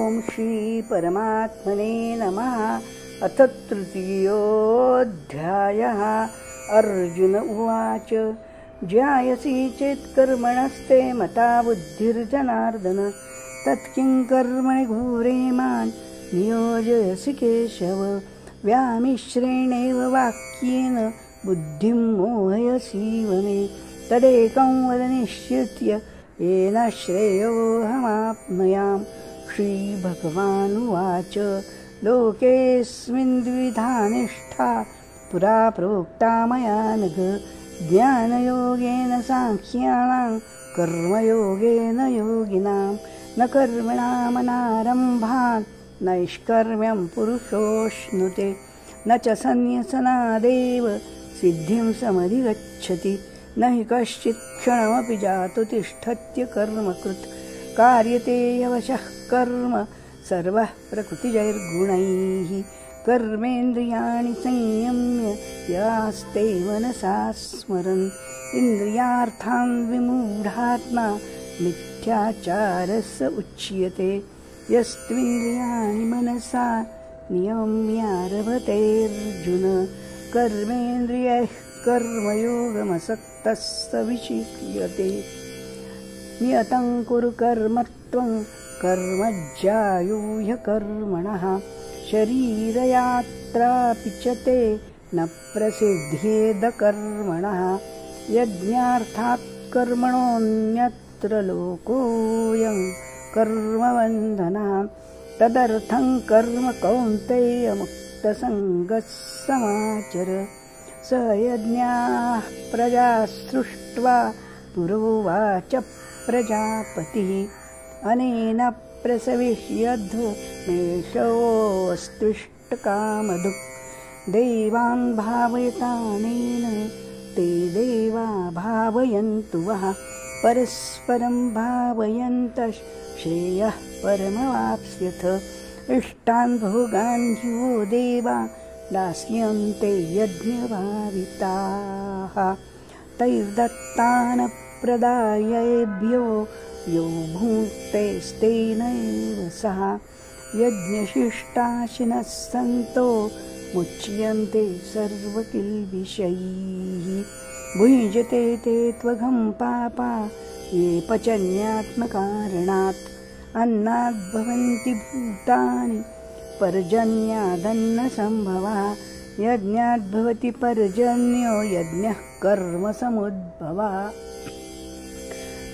ॐ श्री परमात्मने नमः। अथ तृतीयोऽध्यायः। अर्जुन उवाच ज्यायसि चेत् कर्मणस्ते मता बुद्धिर्जनार्दन तत्किं कर्मणि घोरे मान् नियोजयसि केशव। व्यामिश्रेणेव वाक्येन बुद्धिं मोहयसीव मे तदेकं वद निश्चित्य येन श्रेयोऽहमाप्नुयाम्। श्रीभगवानुवाच लोकेऽस्मिन् द्विधा निष्ठा पुरा प्रोक्ता मया नघ। ज्ञानयोगेन साङ्ख्यानां कर्मयोगेन योगिनां। न कर्मणामनारम्भात् नैष्कर्म्यं पुरुषोऽश्नुते न च सन्न्यसनादेव सिद्धिं समधिगच्छति। न हि कश्चित् क्षणमपि जातु तिष्ठत्य कर्मकृत् कार्यते यवशः कर्म सर्वः प्रकृतिजैर्गुणैः। कर्मेन्द्रियाणि संयम्य यास्ते मनसा स्मरन् इन्द्रियार्थान् विमूढात्मा मिथ्याचारः उच्यते। यस्त्विन्द्रियाणि मनसा नियम्यारभतेऽर्जुन कर्मेन्द्रियैः कर्मयोगमसक्तः स विचिक्रियते। नियतं कुरु कर्म त्वं कर्मज्यायो ह्यकर्मणः शरीरयात्रापि च ते न प्रसिद्ध्येद कर्मणः। यज्ञार्थात् कर्मणोऽन्यत्र लोकोऽयं कर्मबन्धनः। तदर्थं कर्म कौन्तेय मुक्तसङ्गः समाचर। स यज्ञाः प्रजा सृष्ट्वा पुरोवाच प्रजापतिः अनेन प्रसविष्यध्वमेषोऽस्त्विष्टकामधुक्। देवान् भावयतानेन ते देवा भावयन्तु वः परस्परं भावयन्तः श्रेयः परमवाप्स्यथ। इष्टान् भोगान् ह्यो देवा दास्यन्ते यज्ञभाविताः तैर्दत्तान् प्रदायेभ्यो यो भुङ्क्तेस्तेनैव सः। यज्ञशिष्टाशिनः सन्तो मुच्यन्ते सर्वकिल्बिषैः। भुञ्जते ते त्वघं पापा ये पचन्यात्मकारणात्। अन्नाद्भवन्ति भूतानि पर्जन्यादन्नसम्भवः। यज्ञाद्भवति पर्जन्यो यज्ञः कर्मसमुद्भवः।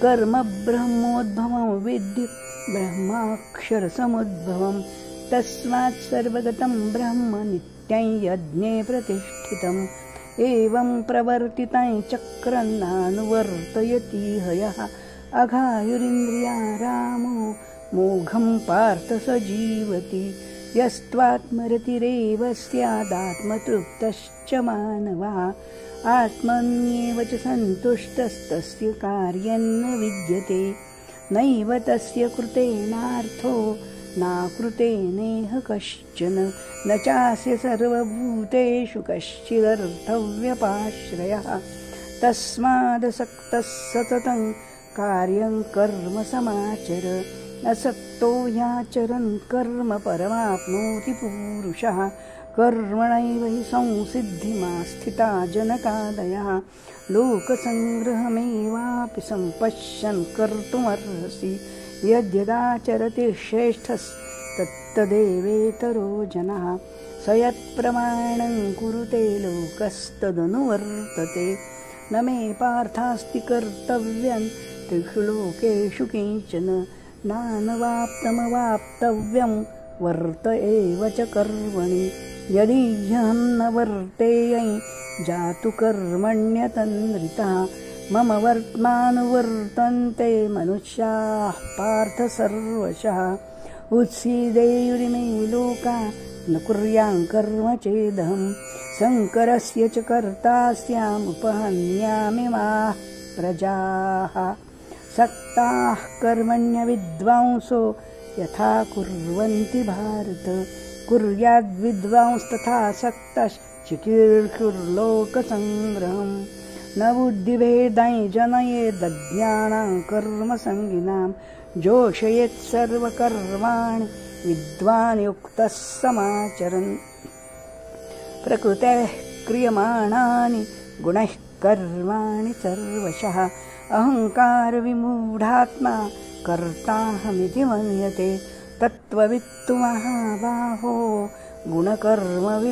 कर्म ब्रह्मोद्भवं विद्धि ब्रह्माक्षरसमुद्भवम्। तस्मात् सर्वगतं ब्रह्म नित्यं यज्ञे प्रतिष्ठितम्। एवं प्रवर्तितं चक्रं नानुवर्तयति हयः। अघायुरिन्द्रियारामो मोघं पार्थ स जीवति। यस्त्वात्मरतिरेव स्यादात्मतृप्तश्च मानवः। आत्मन्येव च सन्तुष्टस्तस्य कार्यं न विद्यते। नैव तस्य कृतेनार्थो नाकृतेनेह कश्चन। न चास्य सर्वभूतेषु कश्चिदर्थव्यपाश्रयः। तस्मादसक्तः सततं कार्यं कर्म समाचर। असक्तो ह्याचरन् कर्म परमाप्नोति पूरुषः। कर्मणैव हि संसिद्धिमास्थिता जनकादयः। लोकसङ्ग्रहमेवापि सम्पश्यन् कर्तुमर्हसि। यद्यदाचरति श्रेष्ठस्तत्तदेवेतरो जनः। स यत्प्रमाणं कुरुते लोकस्तदनुवर्तते। न मे पार्थास्ति कर्तव्यं त्रिषु लोकेषु किञ्चन। नानवाप्तमवाप्तव्यं वर्त एव च कर्मणि। यदि ह्यहं न वर्तेयं जातु कर्मण्यतन्द्रितः। मम वर्त्मानुवर्तन्ते मनुष्याः पार्थ सर्वशः। उत्सीदेयुरिमे लोका न कुर्यां कर्म चेदहं। शङ्करस्य च कर्ता स्यामुपहन्यामिमाः प्रजाः। सक्ताः कर्मण्यविद्वांसो यथा कुर्वन्ति भारत। कुर्याद्विद्वांस्तथा सक्तश्चिकीर्षुर्लोकसङ्ग्रहम्। न बुद्धिभेदाय जनयेदज्ञानां कर्मसङ्गिनां जोषयेत् सर्वकर्माणि विद्वान् युक्तः समाचरन् प्रकृतेः क्रियमाणानि गुणैः कर्माणि सर्वशः अहङ्कारविमूढात्मा कर्ताहमिति मन्यते तत्त्ववित्तु महाबाहो गुणकर्मविभागयोः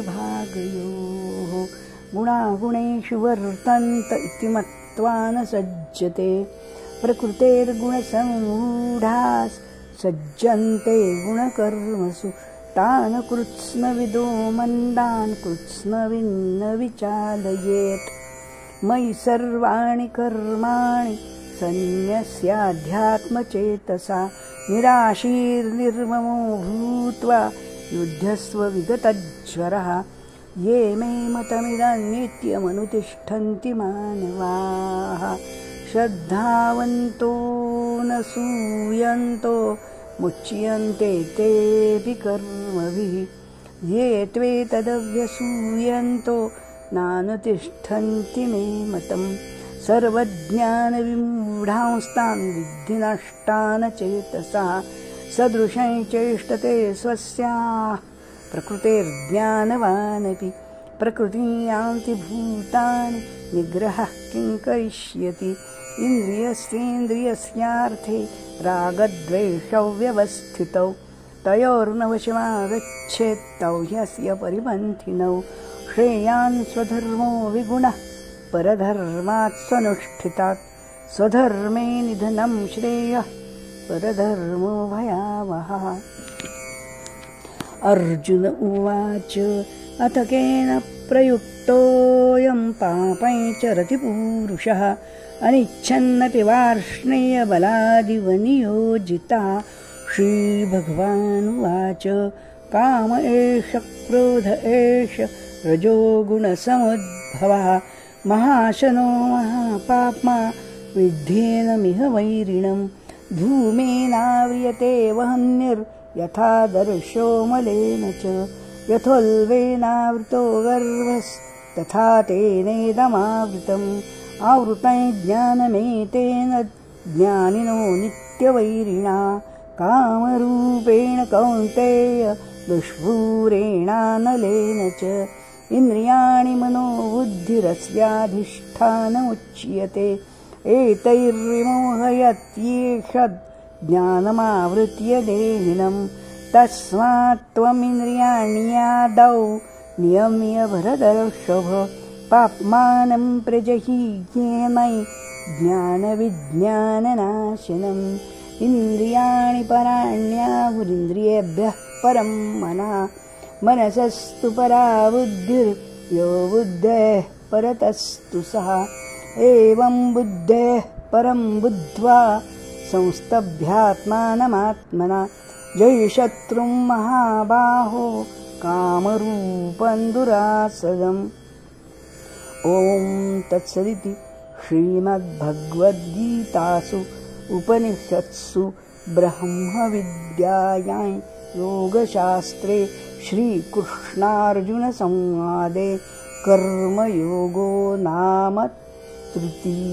गुणागुणेषु वर्तन्त इति मत्वा न सज्जते प्रकृतेर्गुणसमूढाः सज्जन्ते गुणकर्मसु तान् कृत्स्नविदो मन्दान् कृत्स्नविन्न विचालयेत् मयि सर्वाणि कर्माणि सन्न्यस्याध्यात्मचेतसा निराशीर्निर्ममो भूत्वा युध्यस्व विगतज्वरः ये मे मतमिदं नित्यमनुतिष्ठन्ति मानवाः श्रद्धावन्तो न सूयन्तो मुच्यन्ते तेऽपि कर्मभिः ये त्वेतदव्यसूयन्तो नानुतिष्ठन्ति मे मतम् सर्वज्ञानविमूढांस्तान् विद्धि नष्टान् चेतसा सदृशं चेष्टते स्वस्याः प्रकृतेर्ज्ञानवानपि प्रकृतिं यान्ति भूतानि निग्रहः किं करिष्यति इन्द्रियस्येन्द्रियस्यार्थे रागद्वेषौ व्यवस्थितौ तयोर्नवशमागच्छेत् तौ ह्यस्य परिपन्थिनौ श्रेयान् स्वधर्मो विगुणः परधर्मात् स्वनुष्ठितात् स्वधर्मे निधनं श्रेयः परधर्मो भयावहः अर्जुन उवाच अथ केन प्रयुक्तोऽयं पापं चरति पूरुषः अनिच्छन्नपि वार्ष्णेयबलादिव नियोजितः श्रीभगवानुवाच काम एष क्रोध एष रजोगुणसमुद्भवः महाशनो महापाप्मा विद्धेनमिह वैरिणं धूमेनाव्रियते वह्निर्यथादर्शो मलेन च यथोल्बेनावृतो गर्भस्तथा तेनेदमावृतम् आवृतं ज्ञानमेतेन ज्ञानिनो नित्यवैरिणा कामरूपेण कौन्तेय दुष्पूरेणानलेन च इन्द्रियाणि मनोबुद्धिरस्याधिष्ठानमुच्यते एतैर्विमोहयत्येषद् ज्ञानमावृत्य देहिनं तस्मात् त्वमिन्द्रियाण्यादौ नियम्य भरतर्षभ पाप्मानं प्रजहीयेमै ज्ञानविज्ञाननाशनम् इन्द्रियाणि पराण्याहुरिन्द्रियेभ्यः परं मनः मनसस्तु परा बुद्धिर्यो बुद्धेः परतस्तु सः एवं बुद्धेः परं बुद्ध्वा संस्तभ्यात्मानमात्मना जयशत्रुं महाबाहो कामरूपं दुरासदम् ॐ तत्सदिति श्रीमद्भगवद्गीतासु उपनिषत्सु ब्रह्मविद्यायां योगशास्त्रे श्रीकृष्णार्जुनसंवादे कर्मयोगो नाम तृतीयोऽध्यायः।